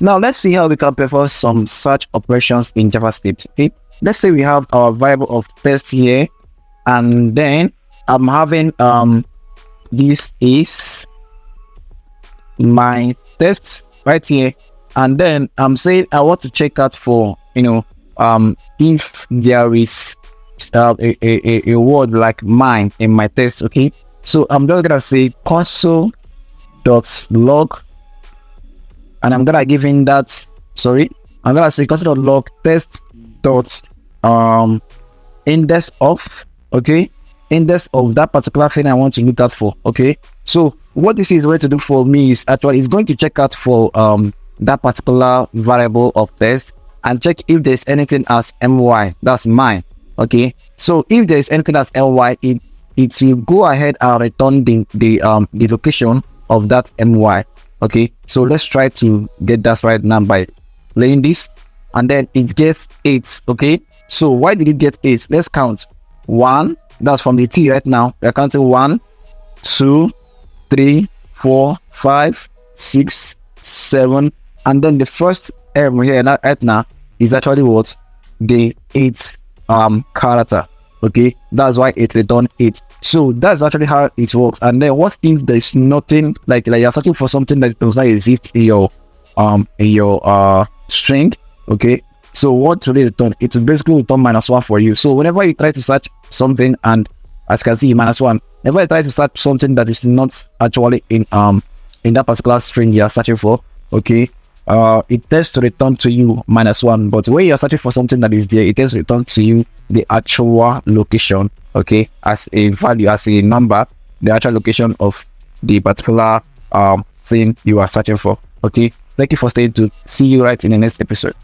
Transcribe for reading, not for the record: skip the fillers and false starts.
Now let's see how we can perform some search operations in JavaScript. Okay, let's say we have our variable of test here, and then I'm having this is my test right here, and then I'm saying I want to check out for if there is a word like mine in my test. Okay, so I'm just gonna say console.log, and I'm gonna give in that, I'm gonna say console.log test dot index of, okay, index of that particular thing I want to look out for. Okay, so what this is going to do for me is actually it's going to check out for that particular variable of test and check if there's anything as my, that's mine. Okay, so if there's anything as my, it will go ahead and return the location of that my. Okay, so let's try to get that right now by playing this, and then it gets 8. Okay, so why did it get 8? Let's count. 1, that's from the T right now. We're counting 1, 2, 3, 4, 5, 6, 7, and then the first M here right now is actually what? The 8 character. Okay, that's why it returned 8. So that's actually how it works. And then what if there's nothing, like you're searching for something that does not exist in your string? Okay, so what will it return? It will basically return -1 for you. So whenever you try to search something, and as you can see, -1, whenever you try to search something that is not actually in that particular string you're searching for, okay, it tends to return to you -1. But when you're searching for something that is there, it tends to return to you the actual location, okay, as a value, as a number, the actual location of the particular thing you are searching for. Okay, thank you for staying tuned. See you right in the next episode.